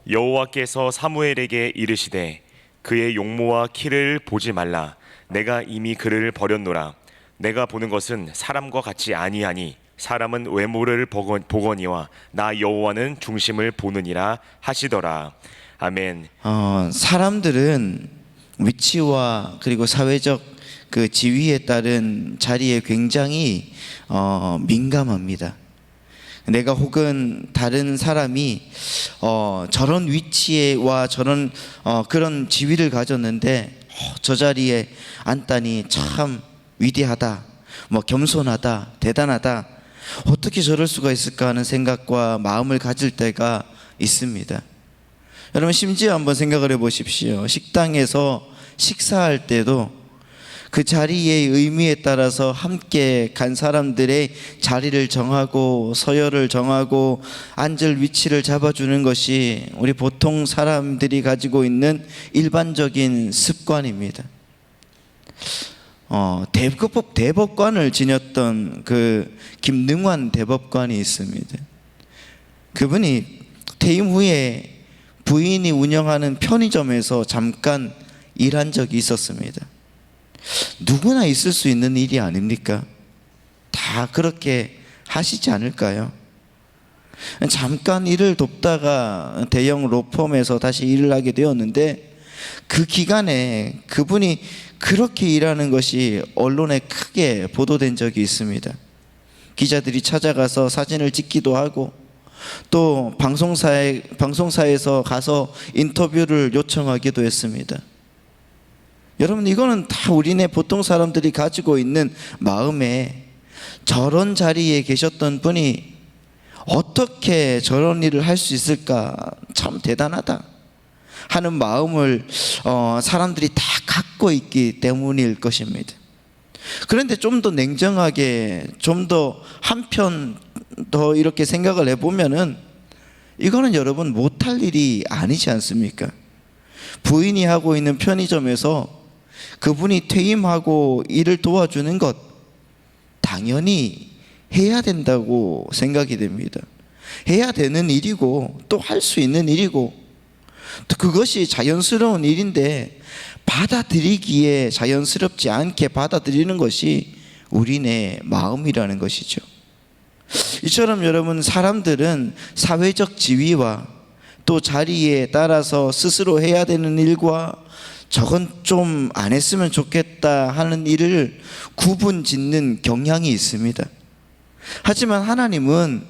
여호와께서 사무엘에게 이르시되 그의 용모와 키를 보지 말라. 내가 이미 그를 버렸노라. 내가 보는 것은 사람과 같이 아니하니 사람은 외모를 보거니와 나 여호와는 중심을 보느니라 하시더라. 아멘. 사람들은 위치와 그리고 사회적 그 지위에 따른 자리에 굉장히 민감합니다. 내가 혹은 다른 사람이 저런 위치와 저런 그런 지위를 가졌는데 저 자리에 앉다니 참 위대하다, 뭐 겸손하다, 대단하다, 어떻게 저럴 수가 있을까 하는 생각과 마음을 가질 때가 있습니다. 여러분, 심지어 한번 생각을 해보십시오. 식당에서 식사할 때도 그 자리의 의미에 따라서 함께 간 사람들의 자리를 정하고 서열을 정하고 앉을 위치를 잡아주는 것이 우리 보통 사람들이 가지고 있는 일반적인 습관입니다. 대법관을 지녔던 그 김능환 대법관이 있습니다. 그분이 퇴임 후에 부인이 운영하는 편의점에서 잠깐 일한 적이 있었습니다. 누구나 있을 수 있는 일이 아닙니까? 다 그렇게 하시지 않을까요? 잠깐 일을 돕다가 대형 로펌에서 다시 일을 하게 되었는데, 그 기간에 그분이 그렇게 일하는 것이 언론에 크게 보도된 적이 있습니다. 기자들이 찾아가서 사진을 찍기도 하고 또 방송사에서 가서 인터뷰를 요청하기도 했습니다. 여러분, 이거는 다 우리네 보통 사람들이 가지고 있는 마음에, 저런 자리에 계셨던 분이 어떻게 저런 일을 할 수 있을까, 참 대단하다 하는 마음을 사람들이 다 갖고 있기 때문일 것입니다. 그런데 좀 더 냉정하게, 좀 더 한편 더 이렇게 생각을 해보면은 이거는 여러분 못할 일이 아니지 않습니까? 부인이 하고 있는 편의점에서 그분이 퇴임하고 일을 도와주는 것, 당연히 해야 된다고 생각이 됩니다. 해야 되는 일이고 또 할 수 있는 일이고 또 그것이 자연스러운 일인데, 받아들이기에 자연스럽지 않게 받아들이는 것이 우리네 마음이라는 것이죠. 이처럼 여러분, 사람들은 사회적 지위와 또 자리에 따라서 스스로 해야 되는 일과 저건 좀 안 했으면 좋겠다 하는 일을 구분 짓는 경향이 있습니다. 하지만 하나님은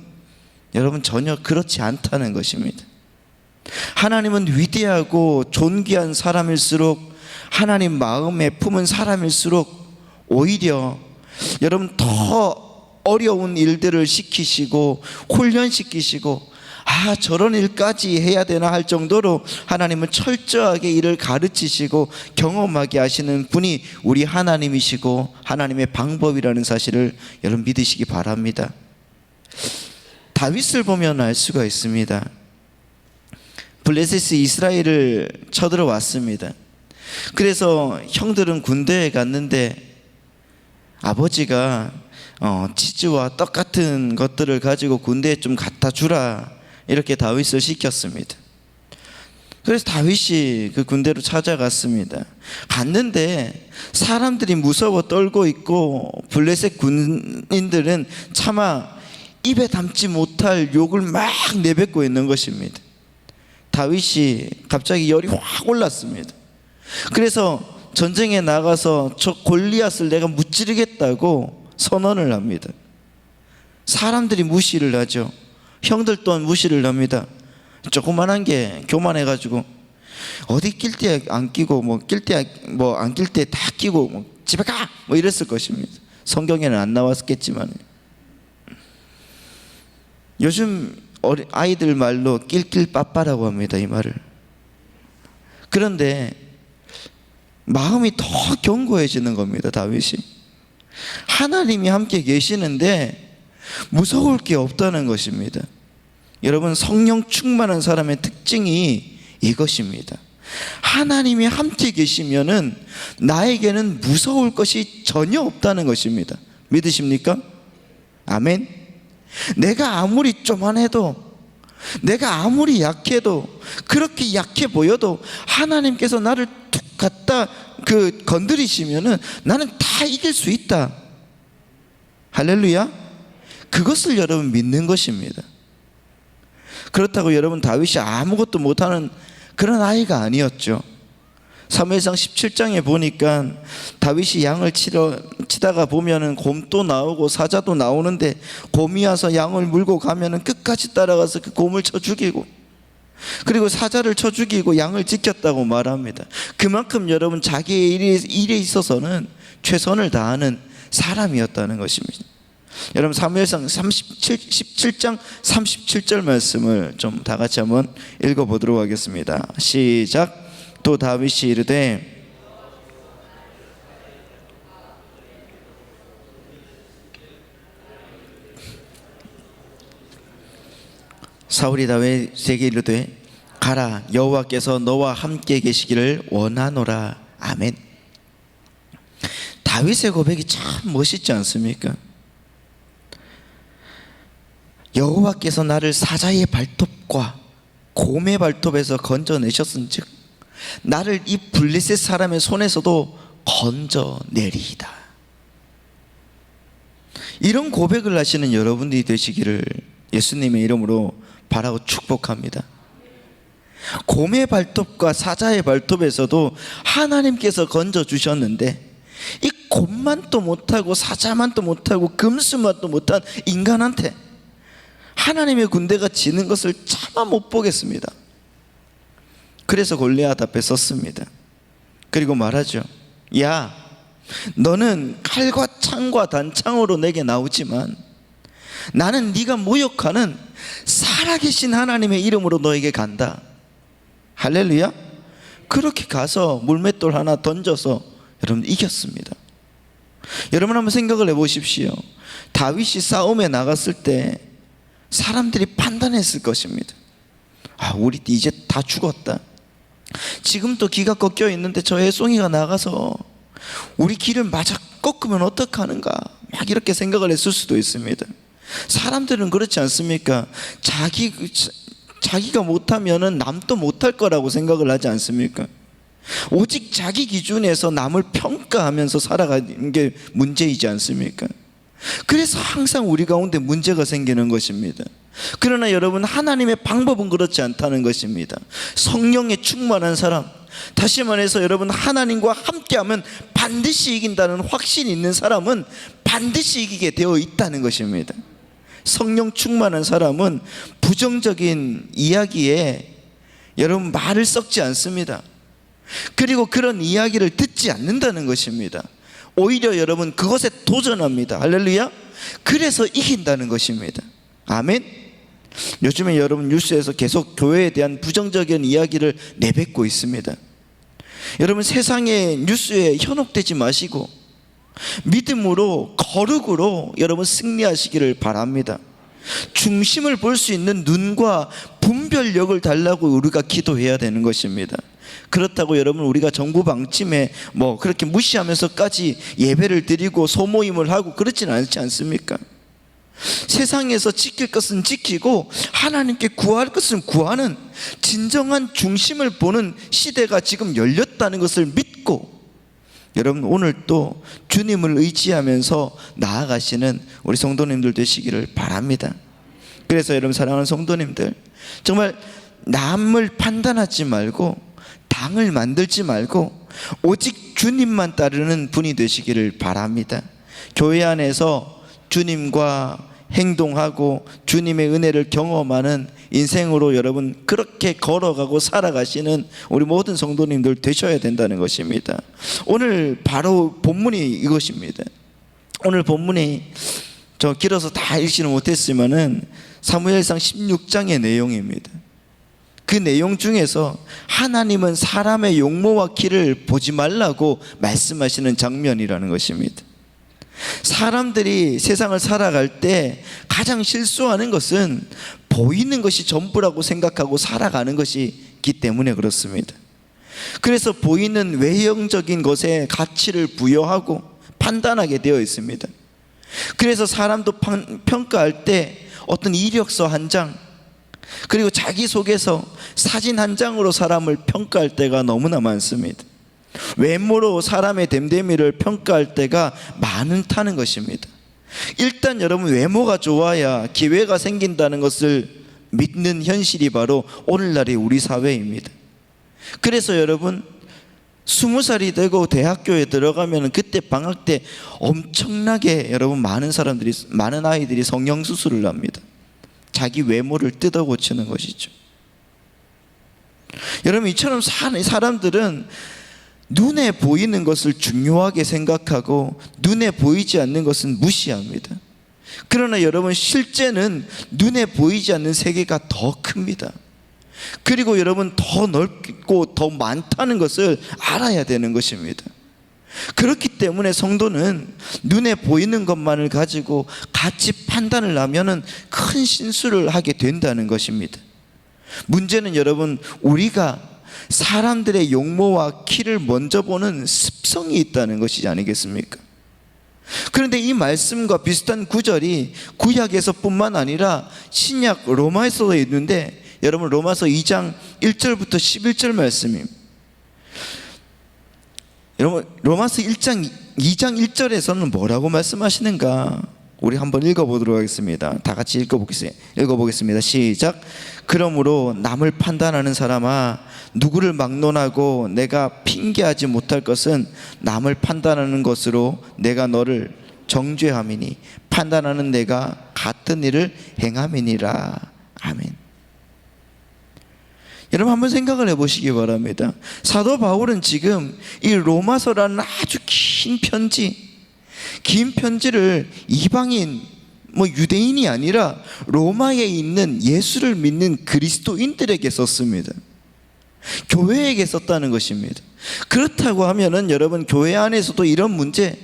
여러분 전혀 그렇지 않다는 것입니다. 하나님은 위대하고 존귀한 사람일수록, 하나님 마음에 품은 사람일수록 오히려 여러분 더 어려운 일들을 시키시고 훈련시키시고, 저런 일까지 해야 되나 할 정도로 하나님은 철저하게 일을 가르치시고 경험하게 하시는 분이 우리 하나님이시고 하나님의 방법이라는 사실을 여러분 믿으시기 바랍니다. 다윗을 보면 알 수가 있습니다. 블레셋이 이스라엘을 쳐들어왔습니다. 그래서 형들은 군대에 갔는데 아버지가 치즈와 떡 같은 것들을 가지고 군대에 좀 갖다 주라, 이렇게 다윗을 시켰습니다. 그래서 다윗이 그 군대로 찾아갔습니다. 갔는데 사람들이 무서워 떨고 있고 블레셋 군인들은 차마 입에 담지 못할 욕을 막 내뱉고 있는 것입니다. 다윗이 갑자기 열이 확 올랐습니다. 그래서 전쟁에 나가서 저 골리앗을 내가 무찌르겠다고 선언을 합니다. 사람들이 무시를 하죠. 형들 또한 무시를 합니다. 조그만한 게 교만해가지고 어디 낄 때 안 끼고 뭐 낄 때 뭐 안 낄 때 다 끼고 뭐 집에 가! 뭐 이랬을 것입니다. 성경에는 안 나왔겠지만 요즘 아이들 말로 낄낄빠빠라고 합니다, 이 말을. 그런데 마음이 더 견고해지는 겁니다, 다윗이. 하나님이 함께 계시는데 무서울 게 없다는 것입니다. 여러분, 성령 충만한 사람의 특징이 이것입니다. 하나님이 함께 계시면은 나에게는 무서울 것이 전혀 없다는 것입니다. 믿으십니까? 아멘. 내가 아무리 쪼만해도 내가 아무리 약해도, 그렇게 약해 보여도 하나님께서 나를 툭 갖다 건드리시면은 나는 다 이길 수 있다. 할렐루야. 그것을 여러분 믿는 것입니다. 그렇다고 여러분 다윗이 아무것도 못하는 그런 아이가 아니었죠. 사무엘상 17장에 보니까 다윗이 양을 치다가 보면은 곰도 나오고 사자도 나오는데 곰이 와서 양을 물고 가면은 끝까지 따라가서 그 곰을 쳐 죽이고, 그리고 사자를 쳐 죽이고 양을 지켰다고 말합니다. 그만큼 여러분 자기의 일에 있어서는 최선을 다하는 사람이었다는 것입니다. 여러분 사무엘상 17장 37절 말씀을 좀 다 같이 한번 읽어보도록 하겠습니다. 시작. 또 다윗이 이르되 사울이 다윗에게 이르되 가라, 여호와께서 너와 함께 계시기를 원하노라. 아멘. 다윗의 고백이 참 멋있지 않습니까? 여호와께서 나를 사자의 발톱과 곰의 발톱에서 건져내셨은즉 나를 이 블레셋 사람의 손에서도 건져내리이다. 이런 고백을 하시는 여러분들이 되시기를 예수님의 이름으로 바라고 축복합니다. 곰의 발톱과 사자의 발톱에서도 하나님께서 건져주셨는데, 이 곰만도 못하고 사자만도 못하고 금수만도 못한 인간한테 하나님의 군대가 지는 것을 차마 못 보겠습니다. 그래서 골리앗 앞에 섰습니다. 그리고 말하죠. 야, 너는 칼과 창과 단창으로 내게 나오지만 나는 네가 모욕하는 살아계신 하나님의 이름으로 너에게 간다. 할렐루야. 그렇게 가서 물맷돌 하나 던져서 여러분 이겼습니다. 여러분 한번 생각을 해보십시오. 다윗이 싸움에 나갔을 때 사람들이 판단했을 것입니다. 아, 우리 이제 다 죽었다. 지금도 기가 꺾여 있는데 저 애송이가 나가서 우리 길을 맞아 꺾으면 어떡하는가, 막 이렇게 생각을 했을 수도 있습니다. 사람들은 그렇지 않습니까? 자기가 못하면은 남도 못할 거라고 생각을 하지 않습니까? 오직 자기 기준에서 남을 평가하면서 살아가는 게 문제이지 않습니까? 그래서 항상 우리 가운데 문제가 생기는 것입니다. 그러나 여러분, 하나님의 방법은 그렇지 않다는 것입니다. 성령에 충만한 사람, 다시 말해서 여러분, 하나님과 함께하면 반드시 이긴다는 확신이 있는 사람은 반드시 이기게 되어 있다는 것입니다. 성령 충만한 사람은 부정적인 이야기에 여러분 말을 섞지 않습니다. 그리고 그런 이야기를 듣지 않는다는 것입니다. 오히려 여러분 그것에 도전합니다. 할렐루야. 그래서 이긴다는 것입니다. 아멘. 요즘에 여러분 뉴스에서 계속 교회에 대한 부정적인 이야기를 내뱉고 있습니다. 여러분, 세상의 뉴스에 현혹되지 마시고 믿음으로, 거룩으로 여러분 승리하시기를 바랍니다. 중심을 볼 수 있는 눈과 분별력을 달라고 우리가 기도해야 되는 것입니다. 그렇다고 여러분 우리가 정부 방침에 그렇게 무시하면서까지 예배를 드리고 소모임을 하고 그렇지는 않지 않습니까? 세상에서 지킬 것은 지키고 하나님께 구할 것은 구하는 진정한 중심을 보는 시대가 지금 열렸다는 것을 믿고, 여러분 오늘 또 주님을 의지하면서 나아가시는 우리 성도님들 되시기를 바랍니다. 그래서 여러분 사랑하는 성도님들, 정말 남을 판단하지 말고 당을 만들지 말고 오직 주님만 따르는 분이 되시기를 바랍니다. 교회 안에서 주님과 행동하고 주님의 은혜를 경험하는 인생으로 여러분 그렇게 걸어가고 살아가시는 우리 모든 성도님들 되셔야 된다는 것입니다. 오늘 바로 본문이 이것입니다. 오늘 본문이 저 길어서 다 읽지는 못했지만은 사무엘상 16장의 내용입니다. 그 내용 중에서 하나님은 사람의 용모와 키를 보지 말라고 말씀하시는 장면이라는 것입니다. 사람들이 세상을 살아갈 때 가장 실수하는 것은 보이는 것이 전부라고 생각하고 살아가는 것이기 때문에 그렇습니다. 그래서 보이는 외형적인 것에 가치를 부여하고 판단하게 되어 있습니다. 그래서 사람도 평가할 때 어떤 이력서 한 장, 그리고 자기 속에서 사진 한 장으로 사람을 평가할 때가 너무나 많습니다. 외모로 사람의 됨됨이를 평가할 때가 많다는 것입니다. 일단 여러분, 외모가 좋아야 기회가 생긴다는 것을 믿는 현실이 바로 오늘날의 우리 사회입니다. 그래서 여러분, 20살이 되고 대학교에 들어가면 그때 방학 때 엄청나게 여러분 많은 아이들이 성형수술을 합니다. 자기 외모를 뜯어 고치는 것이죠. 여러분, 이처럼 사람들은 눈에 보이는 것을 중요하게 생각하고 눈에 보이지 않는 것은 무시합니다. 그러나 여러분, 실제는 눈에 보이지 않는 세계가 더 큽니다. 그리고 여러분, 더 넓고 더 많다는 것을 알아야 되는 것입니다. 그렇기 때문에 성도는 눈에 보이는 것만을 가지고 같이 판단을 하면은 큰 실수를 하게 된다는 것입니다. 문제는 여러분, 우리가 사람들의 용모와 키를 먼저 보는 습성이 있다는 것이지 아니겠습니까? 그런데 이 말씀과 비슷한 구절이 구약에서뿐만 아니라 신약 로마에서도 있는데, 여러분, 로마서 2장 1절부터 11절 말씀입니다. 여러분, 로마서 2장 1절에서는 뭐라고 말씀하시는가? 우리 한번 읽어보도록 하겠습니다. 다 같이 읽어보겠습니다. 시작. 그러므로 남을 판단하는 사람아, 누구를 막론하고 내가 핑계하지 못할 것은 남을 판단하는 것으로 내가 너를 정죄함이니 판단하는 내가 같은 일을 행함이니라. 아멘. 여러분, 한번 생각을 해보시기 바랍니다. 사도 바울은 지금 이 로마서라는 아주 긴 편지를 이방인, 유대인이 아니라 로마에 있는 예수를 믿는 그리스도인들에게 썼습니다. 교회에게 썼다는 것입니다. 그렇다고 하면은 여러분, 교회 안에서도 이런 문제,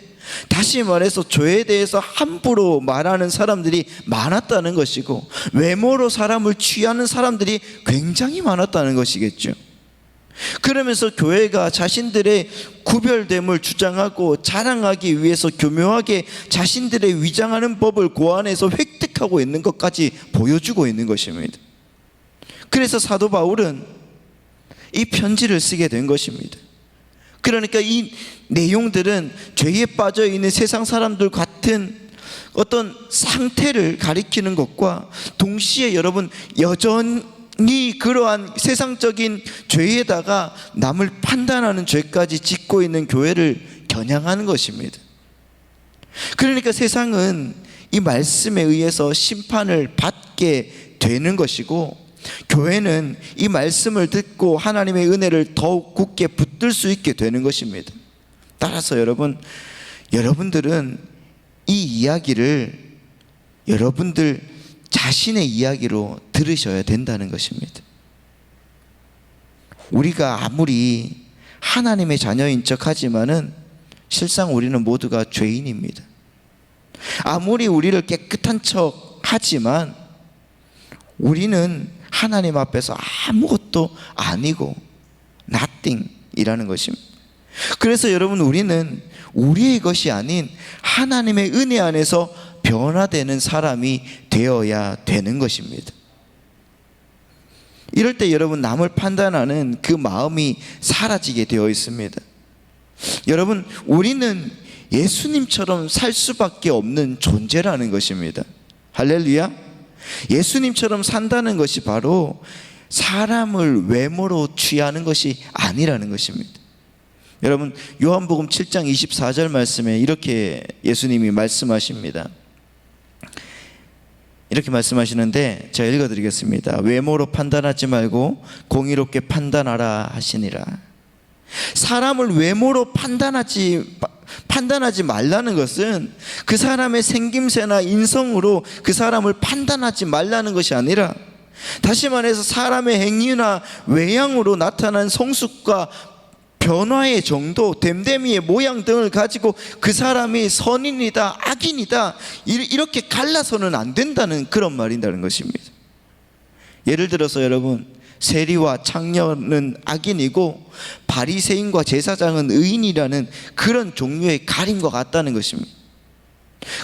다시 말해서 교회에 대해서 함부로 말하는 사람들이 많았다는 것이고, 외모로 사람을 취하는 사람들이 굉장히 많았다는 것이겠죠. 그러면서 교회가 자신들의 구별됨을 주장하고 자랑하기 위해서 교묘하게 자신들의 위장하는 법을 고안해서 획득하고 있는 것까지 보여주고 있는 것입니다. 그래서 사도 바울은 이 편지를 쓰게 된 것입니다. 그러니까 이 내용들은 죄에 빠져 있는 세상 사람들 같은 어떤 상태를 가리키는 것과 동시에 여러분, 여전히 그러한 세상적인 죄에다가 남을 판단하는 죄까지 짓고 있는 교회를 겨냥하는 것입니다. 그러니까 세상은 이 말씀에 의해서 심판을 받게 되는 것이고, 교회는 이 말씀을 듣고 하나님의 은혜를 더욱 굳게 붙들 수 있게 되는 것입니다. 따라서 여러분들은 이 이야기를 여러분들 자신의 이야기로 들으셔야 된다는 것입니다. 우리가 아무리 하나님의 자녀인 척 하지만은 실상 우리는 모두가 죄인입니다. 아무리 우리를 깨끗한 척 하지만 우리는 하나님 앞에서 아무것도 아니고 nothing이라는 것입니다. 그래서 여러분, 우리는 우리의 것이 아닌 하나님의 은혜 안에서 변화되는 사람이 되어야 되는 것입니다. 이럴 때 여러분, 남을 판단하는 그 마음이 사라지게 되어 있습니다. 여러분, 우리는 예수님처럼 살 수밖에 없는 존재라는 것입니다. 할렐루야. 예수님처럼 산다는 것이 바로 사람을 외모로 취하는 것이 아니라는 것입니다. 여러분, 요한복음 7장 24절 말씀에 이렇게 예수님이 말씀하십니다. 이렇게 말씀하시는데 제가 읽어드리겠습니다. 외모로 판단하지 말고 공의롭게 판단하라 하시니라. 사람을 외모로 판단하지 말라는 것은 그 사람의 생김새나 인성으로 그 사람을 판단하지 말라는 것이 아니라, 다시 말해서 사람의 행위나 외양으로 나타난 성숙과 변화의 정도, 됨됨이의 모양 등을 가지고 그 사람이 선인이다 악인이다 이렇게 갈라서는 안 된다는 그런 말인다는 것입니다. 예를 들어서 여러분, 세리와 창녀는 악인이고 바리새인과 제사장은 의인이라는 그런 종류의 가림과 같다는 것입니다.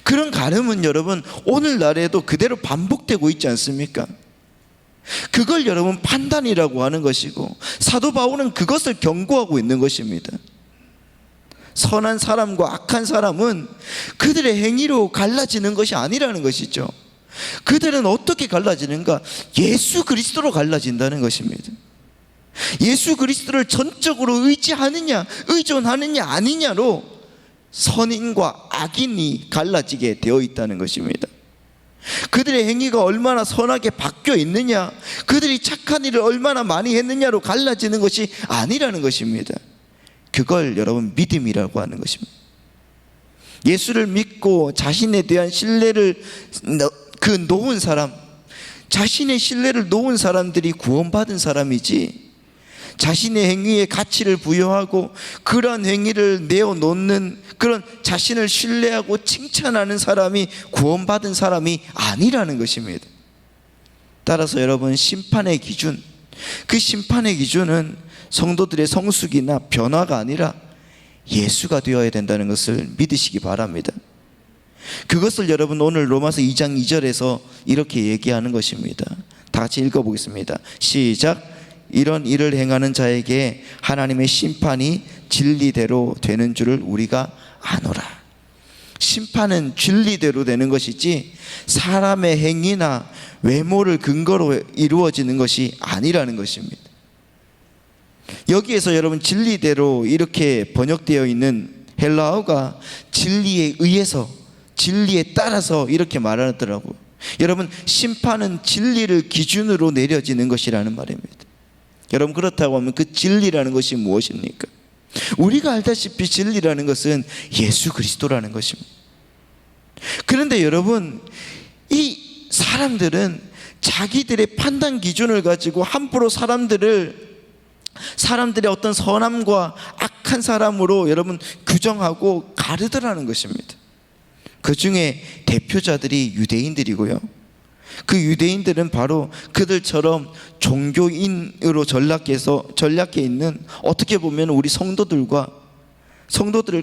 그런 가름은 여러분, 오늘날에도 그대로 반복되고 있지 않습니까? 그걸 여러분 판단이라고 하는 것이고, 사도 바울은 그것을 경고하고 있는 것입니다. 선한 사람과 악한 사람은 그들의 행위로 갈라지는 것이 아니라는 것이죠. 그들은 어떻게 갈라지는가? 예수 그리스도로 갈라진다는 것입니다. 예수 그리스도를 전적으로 의지하느냐 의존하느냐 아니냐로 선인과 악인이 갈라지게 되어 있다는 것입니다. 그들의 행위가 얼마나 선하게 바뀌어 있느냐, 그들이 착한 일을 얼마나 많이 했느냐로 갈라지는 것이 아니라는 것입니다. 그걸 여러분 믿음이라고 하는 것입니다. 예수를 믿고 자신에 대한 신뢰를 놓은 사람, 자신의 신뢰를 놓은 사람들이 구원받은 사람이지, 자신의 행위에 가치를 부여하고 그런 행위를 내어놓는 그런 자신을 신뢰하고 칭찬하는 사람이 구원받은 사람이 아니라는 것입니다. 따라서 여러분, 심판의 기준, 그 심판의 기준은 성도들의 성숙이나 변화가 아니라 예수가 되어야 된다는 것을 믿으시기 바랍니다. 그것을 여러분 오늘 로마서 2장 2절에서 이렇게 얘기하는 것입니다. 다 같이 읽어보겠습니다. 시작. 이런 일을 행하는 자에게 하나님의 심판이 진리대로 되는 줄을 우리가 아노라. 심판은 진리대로 되는 것이지 사람의 행위나 외모를 근거로 이루어지는 것이 아니라는 것입니다. 여기에서 여러분 진리대로 이렇게 번역되어 있는 헬라어가 진리에 의해서, 진리에 따라서 이렇게 말하더라고요. 여러분, 심판은 진리를 기준으로 내려지는 것이라는 말입니다. 여러분, 그렇다고 하면 그 진리라는 것이 무엇입니까? 우리가 알다시피 진리라는 것은 예수 그리스도라는 것입니다. 그런데 여러분, 이 사람들은 자기들의 판단 기준을 가지고 함부로 사람들의 어떤 선함과 악한 사람으로 여러분 규정하고 가르더라는 것입니다. 그 중에 대표자들이 유대인들이고요, 그 유대인들은 바로 그들처럼 종교인으로 전락해 있는, 어떻게 보면 우리 성도들을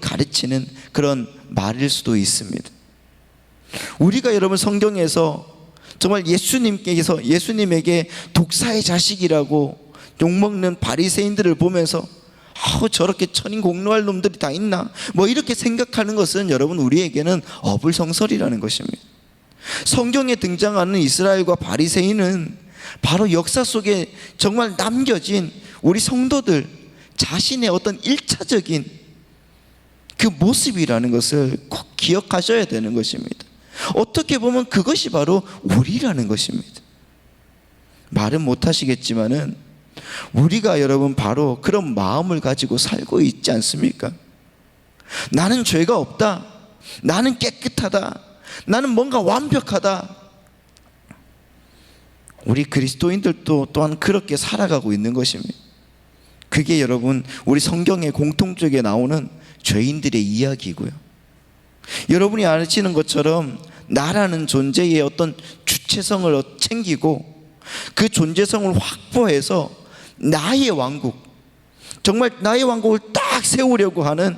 가르치는 그런 말일 수도 있습니다. 우리가 여러분 성경에서 정말 예수님에게 독사의 자식이라고 욕먹는 바리새인들을 보면서 저렇게 천인공노할 놈들이 다 있나, 뭐 이렇게 생각하는 것은 여러분 우리에게는 어불성설이라는 것입니다. 성경에 등장하는 이스라엘과 바리새인은 바로 역사 속에 정말 남겨진 우리 성도들 자신의 어떤 일차적인 그 모습이라는 것을 꼭 기억하셔야 되는 것입니다. 어떻게 보면 그것이 바로 우리라는 것입니다. 말은 못하시겠지만은 우리가 여러분 바로 그런 마음을 가지고 살고 있지 않습니까? 나는 죄가 없다, 나는 깨끗하다, 나는 뭔가 완벽하다. 우리 그리스도인들도 또한 그렇게 살아가고 있는 것입니다. 그게 여러분 우리 성경의 공통적에 나오는 죄인들의 이야기고요. 여러분이 아시는 것처럼 나라는 존재의 어떤 주체성을 챙기고 그 존재성을 확보해서 나의 왕국, 정말 나의 왕국을 딱 세우려고 하는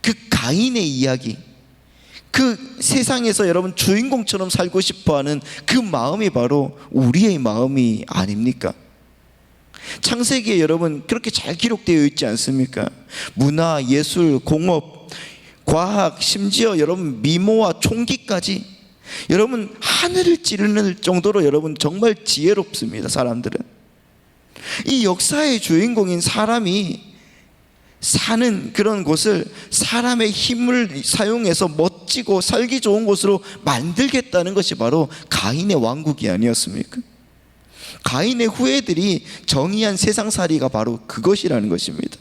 그 가인의 이야기, 그 세상에서 여러분 주인공처럼 살고 싶어하는 그 마음이 바로 우리의 마음이 아닙니까? 창세기에 여러분 그렇게 잘 기록되어 있지 않습니까? 문화, 예술, 공업, 과학, 심지어 여러분 미모와 총기까지 여러분 하늘을 찌르는 정도로 여러분 정말 지혜롭습니다. 사람들은 이 역사의 주인공인 사람이 사는 그런 곳을 사람의 힘을 사용해서 멋지고 살기 좋은 곳으로 만들겠다는 것이 바로 가인의 왕국이 아니었습니까? 가인의 후예들이 정의한 세상살이가 바로 그것이라는 것입니다.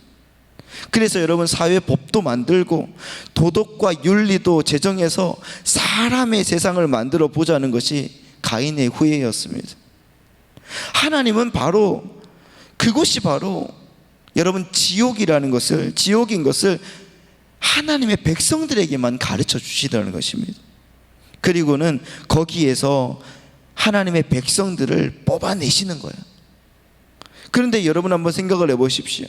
그래서 여러분 사회법도 만들고 도덕과 윤리도 제정해서 사람의 세상을 만들어 보자는 것이 가인의 후예였습니다. 하나님은 바로 그것이 바로 여러분 지옥인 것을 하나님의 백성들에게만 가르쳐 주시다는 것입니다. 그리고는 거기에서 하나님의 백성들을 뽑아내시는 거예요. 그런데 여러분 한번 생각을 해보십시오.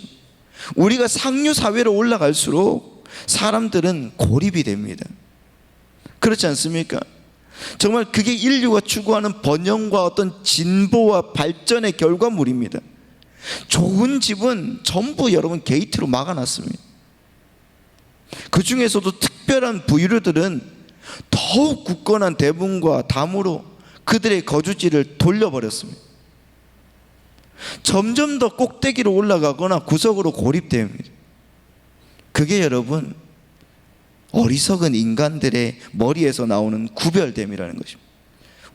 우리가 상류 사회로 올라갈수록 사람들은 고립이 됩니다. 그렇지 않습니까? 정말 그게 인류가 추구하는 번영과 어떤 진보와 발전의 결과물입니다. 좋은 집은 전부 여러분 게이트로 막아놨습니다. 그 중에서도 특별한 부유들은 더욱 굳건한 대문과 담으로 그들의 거주지를 돌려버렸습니다. 점점 더 꼭대기로 올라가거나 구석으로 고립됩니다. 그게 여러분 어리석은 인간들의 머리에서 나오는 구별됨이라는 것입니다.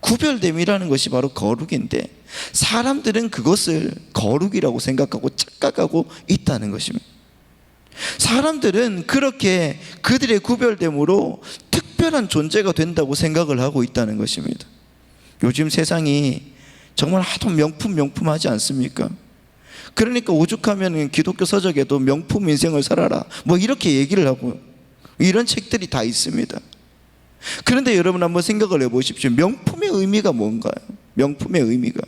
구별됨이라는 것이 바로 거룩인데 사람들은 그것을 거룩이라고 생각하고 착각하고 있다는 것입니다. 사람들은 그렇게 그들의 구별됨으로 특별한 존재가 된다고 생각을 하고 있다는 것입니다. 요즘 세상이 정말 하도 명품 하지 않습니까? 그러니까 오죽하면 기독교 서적에도 명품 인생을 살아라 뭐 이렇게 얘기를 하고 이런 책들이 다 있습니다. 그런데 여러분 한번 생각을 해보십시오. 명품의 의미가 뭔가요? 명품의 의미가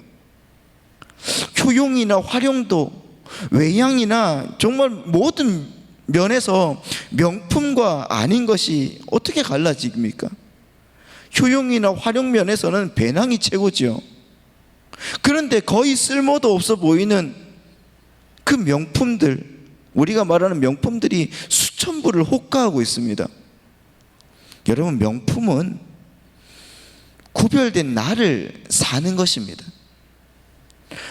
효용이나 활용도, 외양이나 정말 모든 면에서 명품과 아닌 것이 어떻게 갈라집니까? 효용이나 활용 면에서는 배낭이 최고죠. 그런데 거의 쓸모도 없어 보이는 그 명품들, 우리가 말하는 명품들이 수천 부를 호가하고 있습니다. 여러분, 명품은 구별된 나를 사는 것입니다.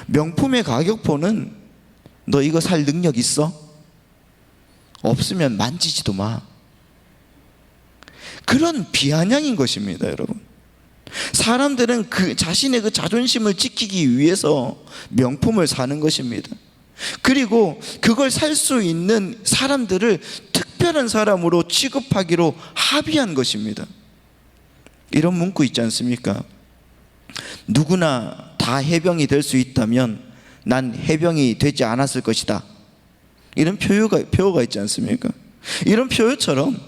명품의 가격표는 너 이거 살 능력 있어? 없으면 만지지도 마. 그런 비아냥인 것입니다, 여러분. 사람들은 그 자신의 그 자존심을 지키기 위해서 명품을 사는 것입니다. 그리고 그걸 살 수 있는 사람들을 특별한 사람으로 취급하기로 합의한 것입니다. 이런 문구 있지 않습니까? 누구나 다 해병이 될 수 있다면 난 해병이 되지 않았을 것이다. 이런 표어가 있지 않습니까? 이런 표어처럼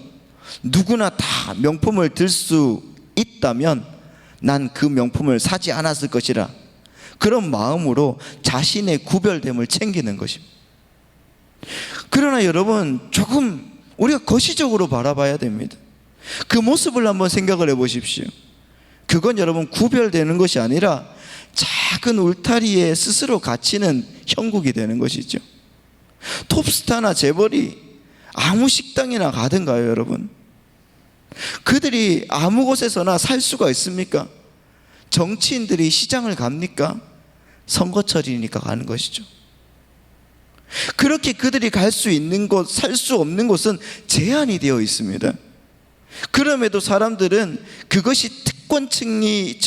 누구나 다 명품을 들 수 있다면 난 그 명품을 사지 않았을 것이라, 그런 마음으로 자신의 구별됨을 챙기는 것입니다. 그러나 여러분, 조금 우리가 거시적으로 바라봐야 됩니다. 그 모습을 한번 생각을 해보십시오. 그건 여러분 구별되는 것이 아니라 작은 울타리에 스스로 갇히는 형국이 되는 것이죠. 톱스타나 재벌이 아무 식당이나 가든가요, 여러분? 그들이 아무 곳에서나 살 수가 있습니까? 정치인들이 시장을 갑니까? 선거철이니까 가는 것이죠. 그렇게 그들이 갈 수 있는 곳, 살 수 없는 곳은 제한이 되어 있습니다. 그럼에도 사람들은 그것이 특권층이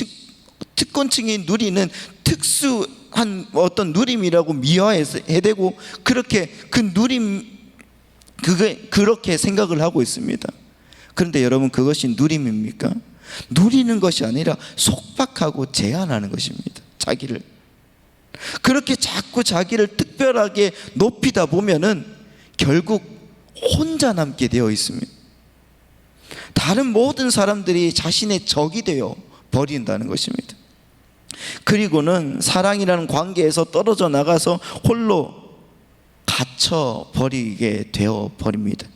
누리는 특수한 어떤 누림이라고 미화해대고 그렇게 그렇게 생각을 하고 있습니다. 그런데 여러분, 그것이 누림입니까? 누리는 것이 아니라 속박하고 제한하는 것입니다. 자기를 그렇게 자꾸 자기를 특별하게 높이다 보면은 결국 혼자 남게 되어 있습니다. 다른 모든 사람들이 자신의 적이 되어 버린다는 것입니다. 그리고는 사랑이라는 관계에서 떨어져 나가서 홀로 갇혀 버리게 되어 버립니다.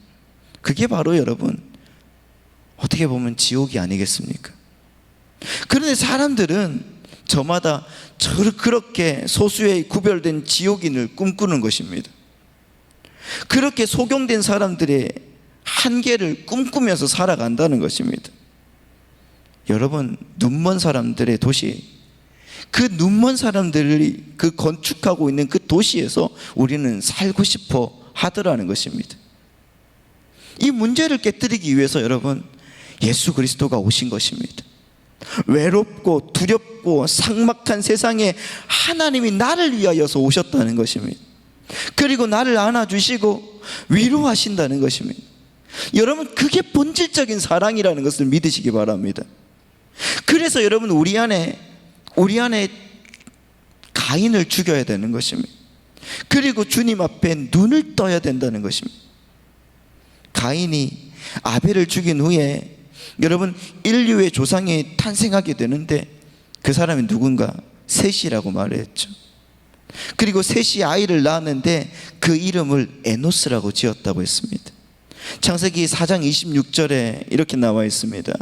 그게 바로 여러분, 어떻게 보면 지옥이 아니겠습니까? 그런데 사람들은 저마다 그렇게 소수의 구별된 지옥인을 꿈꾸는 것입니다. 그렇게 소경된 사람들의 한계를 꿈꾸면서 살아간다는 것입니다. 여러분, 눈먼 사람들의 도시, 그 눈먼 사람들이 그 건축하고 있는 그 도시에서 우리는 살고 싶어 하더라는 것입니다. 이 문제를 깨뜨리기 위해서 여러분, 예수 그리스도가 오신 것입니다. 외롭고 두렵고 삭막한 세상에 하나님이 나를 위하여서 오셨다는 것입니다. 그리고 나를 안아주시고 위로하신다는 것입니다. 여러분, 그게 본질적인 사랑이라는 것을 믿으시기 바랍니다. 그래서 여러분, 우리 안에 가인을 죽여야 되는 것입니다. 그리고 주님 앞에 눈을 떠야 된다는 것입니다. 가인이 아벨을 죽인 후에 여러분, 인류의 조상이 탄생하게 되는데 그 사람이 누군가? 셋이라고 말했죠. 그리고 셋이 아이를 낳았는데 그 이름을 에노스라고 지었다고 했습니다. 창세기 4장 26절에 이렇게 나와 있습니다.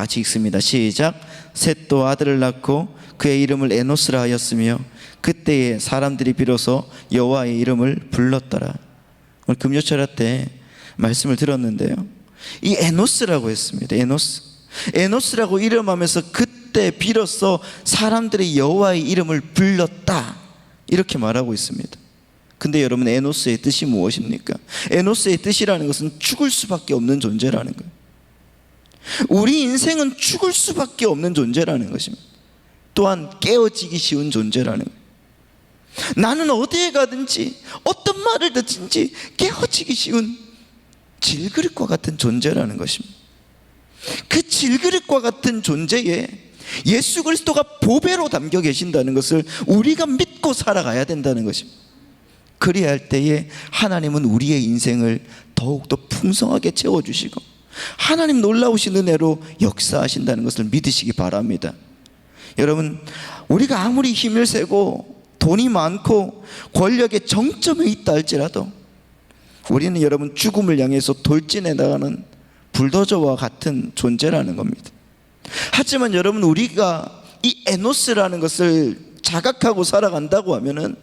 다 같이 읽습니다. 시작. 셋도 아들을 낳고 그의 이름을 에노스라 하였으며 그때에 사람들이 비로소 여호와의 이름을 불렀더라. 오늘 금요철야 때 말씀을 들었는데요, 이 에노스라고 했습니다. 에노스라고 이름하면서 그때 비로소 사람들이 여호와의 이름을 불렀다, 이렇게 말하고 있습니다. 근데 여러분, 에노스의 뜻이 무엇입니까? 에노스의 뜻이라는 것은 죽을 수밖에 없는 존재라는 거예요. 우리 인생은 죽을 수밖에 없는 존재라는 것입니다. 또한 깨어지기 쉬운 존재라는 거예요. 나는 어디에 가든지 어떤 말을 듣든지 깨어지기 쉬운 질그릇과 같은 존재라는 것입니다. 그 질그릇과 같은 존재에 예수 그리스도가 보배로 담겨 계신다는 것을 우리가 믿고 살아가야 된다는 것입니다. 그리야 할 때에 하나님은 우리의 인생을 더욱더 풍성하게 채워주시고 하나님 놀라우신 은혜로 역사하신다는 것을 믿으시기 바랍니다. 여러분, 우리가 아무리 힘을 세고 돈이 많고 권력의 정점에 있다 할지라도 우리는 여러분 죽음을 향해서 돌진해 나가는 불도저와 같은 존재라는 겁니다. 하지만 여러분, 우리가 이 에노스라는 것을 자각하고 살아간다고 하면은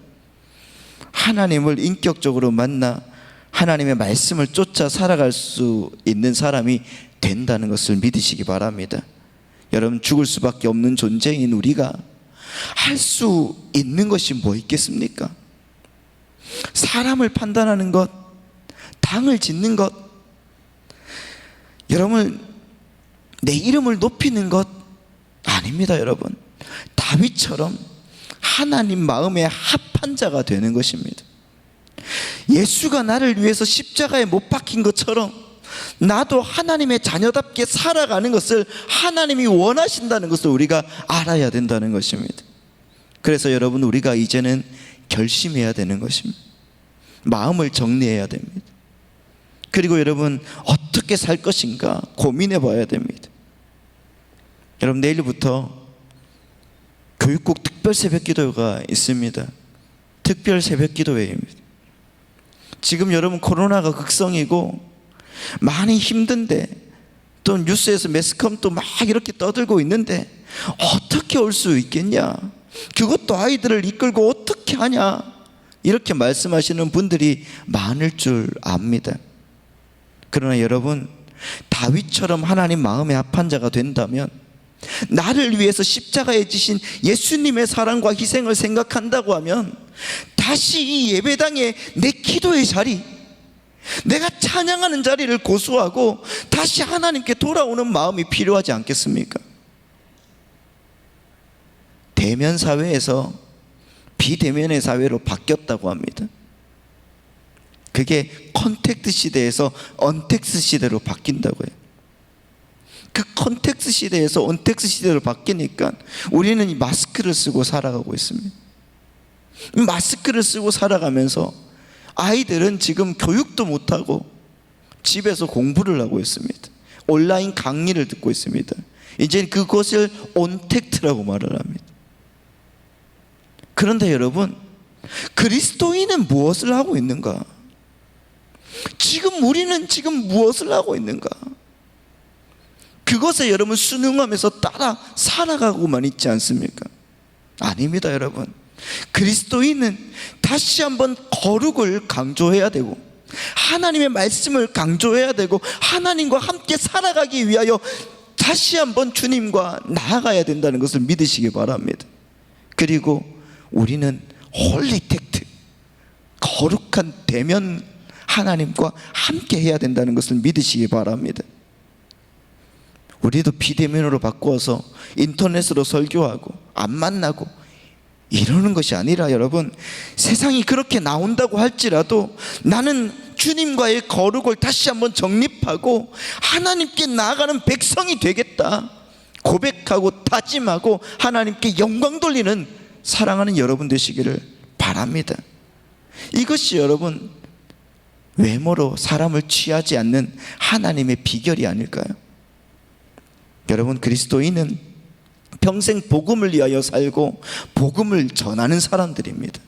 하나님을 인격적으로 만나 하나님의 말씀을 쫓아 살아갈 수 있는 사람이 된다는 것을 믿으시기 바랍니다. 여러분, 죽을 수밖에 없는 존재인 우리가 할 수 있는 것이 뭐 있겠습니까? 사람을 판단하는 것, 당을 짓는 것, 여러분 내 이름을 높이는 것 아닙니다. 여러분, 다윗처럼 하나님 마음에 합한 자가 되는 것입니다. 예수가 나를 위해서 십자가에 못 박힌 것처럼 나도 하나님의 자녀답게 살아가는 것을 하나님이 원하신다는 것을 우리가 알아야 된다는 것입니다. 그래서 여러분, 우리가 이제는 결심해야 되는 것입니다. 마음을 정리해야 됩니다. 그리고 여러분, 어떻게 살 것인가 고민해 봐야 됩니다. 여러분, 내일부터 교육국 특별 새벽 기도가 있습니다. 특별 새벽 기도회입니다. 지금 여러분 코로나가 극성이고 많이 힘든데 또 뉴스에서 매스컴도 막 이렇게 떠들고 있는데 어떻게 올 수 있겠냐, 그것도 아이들을 이끌고 어떻게 하냐, 이렇게 말씀하시는 분들이 많을 줄 압니다. 그러나 여러분, 다윗처럼 하나님 마음에 합한 자가 된다면, 나를 위해서 십자가에 지신 예수님의 사랑과 희생을 생각한다고 하면 다시 이 예배당에 내 기도의 자리, 내가 찬양하는 자리를 고수하고 다시 하나님께 돌아오는 마음이 필요하지 않겠습니까? 대면 사회에서 비대면의 사회로 바뀌었다고 합니다. 그게 컨택트 시대에서 언택트 시대로 바뀐다고 해요. 그 컨택트 시대에서 언택트 시대로 바뀌니까 우리는 이 마스크를 쓰고 살아가고 있습니다. 이 마스크를 쓰고 살아가면서 아이들은 지금 교육도 못하고 집에서 공부를 하고 있습니다. 온라인 강의를 듣고 있습니다. 이제 그것을 언택트라고 말을 합니다. 그런데 여러분, 그리스도인은 무엇을 하고 있는가? 우리는 지금 무엇을 하고 있는가? 그것에 여러분 순응하면서 따라 살아가고만 있지 않습니까? 아닙니다. 여러분, 그리스도인은 다시 한번 거룩을 강조해야 되고 하나님의 말씀을 강조해야 되고 하나님과 함께 살아가기 위하여 다시 한번 주님과 나아가야 된다는 것을 믿으시기 바랍니다. 그리고 우리는 홀리택트, 거룩한 대면 하나님과 함께 해야 된다는 것을 믿으시기 바랍니다. 우리도 비대면으로 바꾸어서 인터넷으로 설교하고 안 만나고 이러는 것이 아니라, 여러분, 세상이 그렇게 나온다고 할지라도 나는 주님과의 거룩을 다시 한번 정립하고 하나님께 나아가는 백성이 되겠다 고백하고 다짐하고 하나님께 영광 돌리는 사랑하는 여러분 되시기를 바랍니다. 이것이 여러분 외모로 사람을 취하지 않는 하나님의 비결이 아닐까요? 여러분, 그리스도인은 평생 복음을 위하여 살고 복음을 전하는 사람들입니다.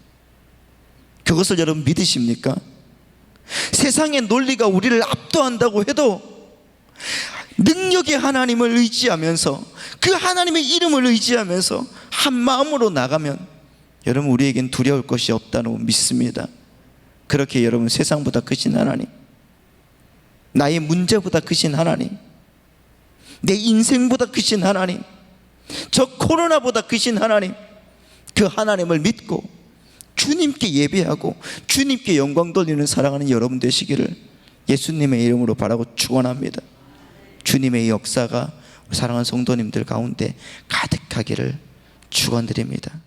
그것을 여러분 믿으십니까? 세상의 논리가 우리를 압도한다고 해도 능력의 하나님을 의지하면서 그 하나님의 이름을 의지하면서 한 마음으로 나가면 여러분 우리에겐 두려울 것이 없다고 믿습니다. 그렇게 여러분 세상보다 크신 하나님, 나의 문제보다 크신 하나님, 내 인생보다 크신 하나님, 저 코로나보다 크신 하나님, 그 하나님을 믿고 주님께 예배하고 주님께 영광 돌리는 사랑하는 여러분 되시기를 예수님의 이름으로 바라고 축원합니다. 주님의 역사가 사랑하는 성도님들 가운데 가득하기를 축원드립니다.